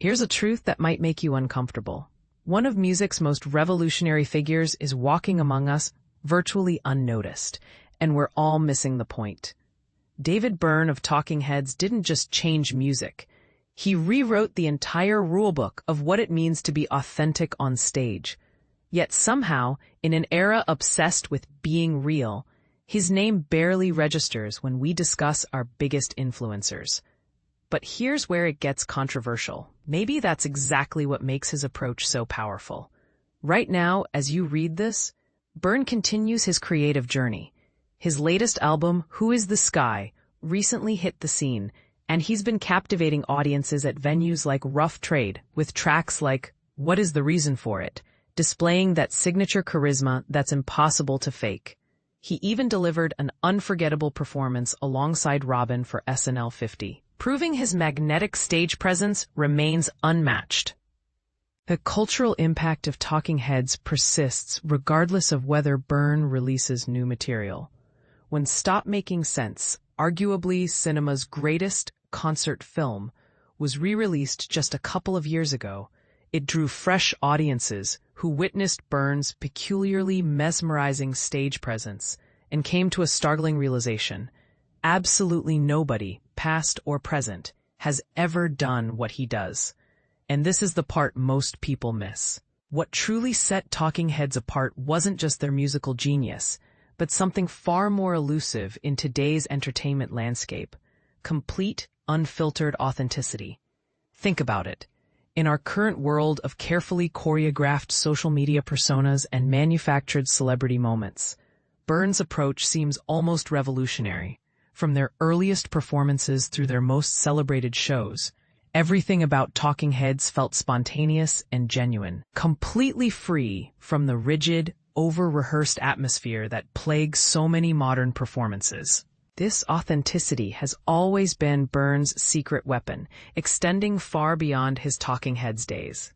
Here's a truth that might make you uncomfortable. One of music's most revolutionary figures is walking among us virtually unnoticed, and we're all missing the point. David Byrne of Talking Heads didn't just change music. He rewrote the entire rulebook of what it means to be authentic on stage. Yet somehow, in an era obsessed with being real, his name barely registers when we discuss our biggest influencers. But here's where it gets controversial. Maybe that's exactly what makes his approach so powerful. Right now, as you read this, Byrne continues his creative journey. His latest album, Who is the Sky, recently hit the scene, and he's been captivating audiences at venues like Rough Trade with tracks like What is the Reason for It, displaying that signature charisma that's impossible to fake. He even delivered an unforgettable performance alongside Robin for SNL 50. Proving his magnetic stage presence remains unmatched. The cultural impact of Talking Heads persists regardless of whether Byrne releases new material. When Stop Making Sense, arguably cinema's greatest concert film, was re-released just a couple of years ago, it drew fresh audiences who witnessed Byrne's peculiarly mesmerizing stage presence and came to a startling realization. Absolutely nobody, past or present, has ever done what he does. And this is the part most people miss. What truly set Talking Heads apart wasn't just their musical genius, but something far more elusive in today's entertainment landscape: complete, unfiltered authenticity. Think about it. In our current world of carefully choreographed social media personas and manufactured celebrity moments, Byrne's approach seems almost revolutionary. From their earliest performances through their most celebrated shows, everything about Talking Heads felt spontaneous and genuine, completely free from the rigid, over-rehearsed atmosphere that plagues so many modern performances. This authenticity has always been Byrne's secret weapon, extending far beyond his Talking Heads days.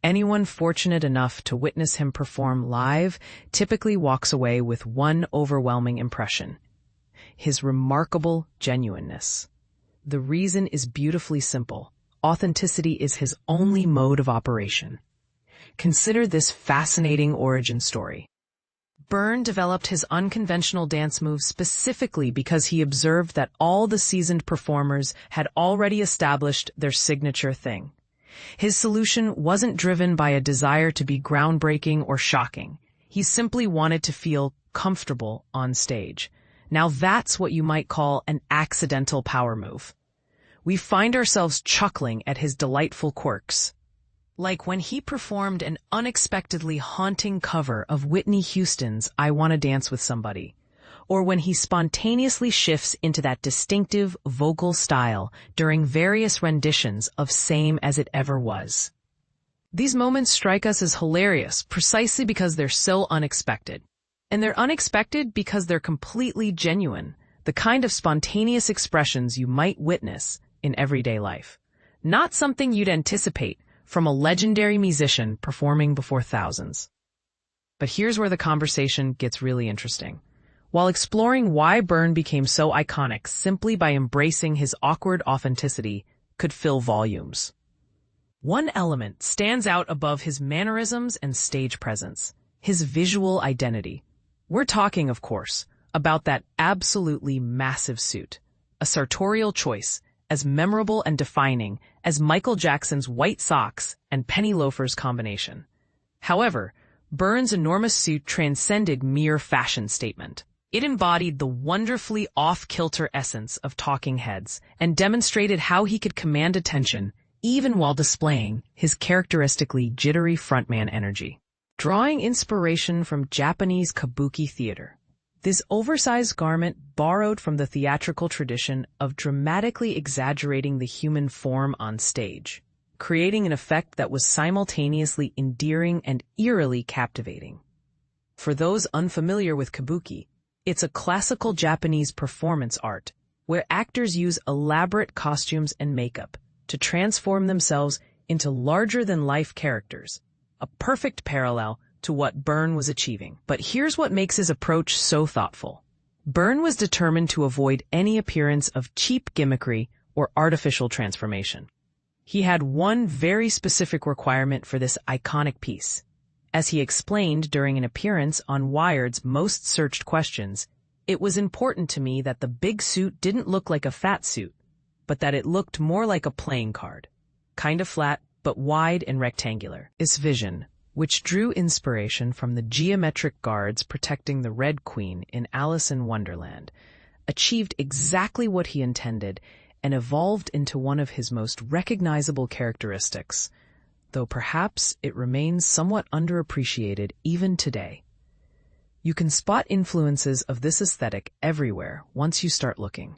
Anyone fortunate enough to witness him perform live typically walks away with one overwhelming impression: his remarkable genuineness. The reason is beautifully simple. Authenticity is his only mode of operation. Consider this fascinating origin story. Byrne developed his unconventional dance moves specifically because he observed that all the seasoned performers had already established their signature thing. His solution wasn't driven by a desire to be groundbreaking or shocking. He simply wanted to feel comfortable on stage. Now that's what you might call an accidental power move. We find ourselves chuckling at his delightful quirks. Like when he performed an unexpectedly haunting cover of Whitney Houston's I Wanna Dance with Somebody, or when he spontaneously shifts into that distinctive vocal style during various renditions of Same as It Ever Was. These moments strike us as hilarious precisely because they're so unexpected. And they're unexpected because they're completely genuine, the kind of spontaneous expressions you might witness in everyday life. Not something you'd anticipate from a legendary musician performing before thousands. But here's where the conversation gets really interesting. While exploring why Byrne became so iconic simply by embracing his awkward authenticity could fill volumes. One element stands out above his mannerisms and stage presence: his visual identity. We're talking, of course, about that absolutely massive suit, a sartorial choice as memorable and defining as Michael Jackson's white socks and penny loafers combination. However, Byrne's enormous suit transcended mere fashion statement. It embodied the wonderfully off-kilter essence of Talking Heads and demonstrated how he could command attention even while displaying his characteristically jittery frontman energy. Drawing inspiration from Japanese Kabuki theater, this oversized garment borrowed from the theatrical tradition of dramatically exaggerating the human form on stage, creating an effect that was simultaneously endearing and eerily captivating. For those unfamiliar with Kabuki, it's a classical Japanese performance art where actors use elaborate costumes and makeup to transform themselves into larger-than-life characters, a perfect parallel to what Byrne was achieving. But here's what makes his approach so thoughtful. Byrne was determined to avoid any appearance of cheap gimmickry or artificial transformation. He had one very specific requirement for this iconic piece. As he explained during an appearance on Wired's Most Searched Questions, "It was important to me that the big suit didn't look like a fat suit, but that it looked more like a playing card. Kind of flat, but wide and rectangular." This vision, which drew inspiration from the geometric guards protecting the Red Queen in Alice in Wonderland, achieved exactly what he intended and evolved into one of his most recognizable characteristics, though perhaps it remains somewhat underappreciated even today. You can spot influences of this aesthetic everywhere once you start looking.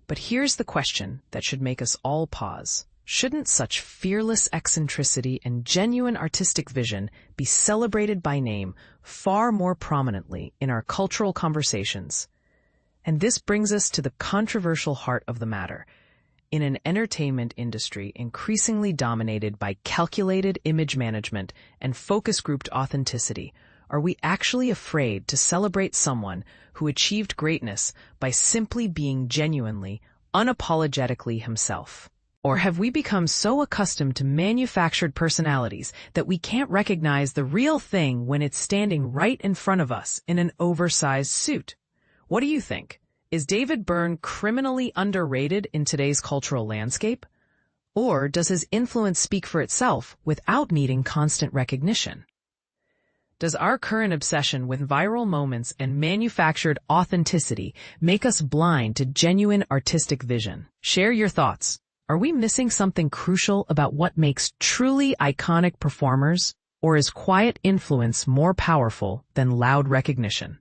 But here's the question that should make us all pause. Shouldn't such fearless eccentricity and genuine artistic vision be celebrated by name far more prominently in our cultural conversations? And this brings us to the controversial heart of the matter. In an entertainment industry increasingly dominated by calculated image management and focus-grouped authenticity, are we actually afraid to celebrate someone who achieved greatness by simply being genuinely, unapologetically himself? Or have we become so accustomed to manufactured personalities that we can't recognize the real thing when it's standing right in front of us in an oversized suit? What do you think? Is David Byrne criminally underrated in today's cultural landscape? Or does his influence speak for itself without needing constant recognition? Does our current obsession with viral moments and manufactured authenticity make us blind to genuine artistic vision? Share your thoughts. Are we missing something crucial about what makes truly iconic performers? Or is quiet influence more powerful than loud recognition?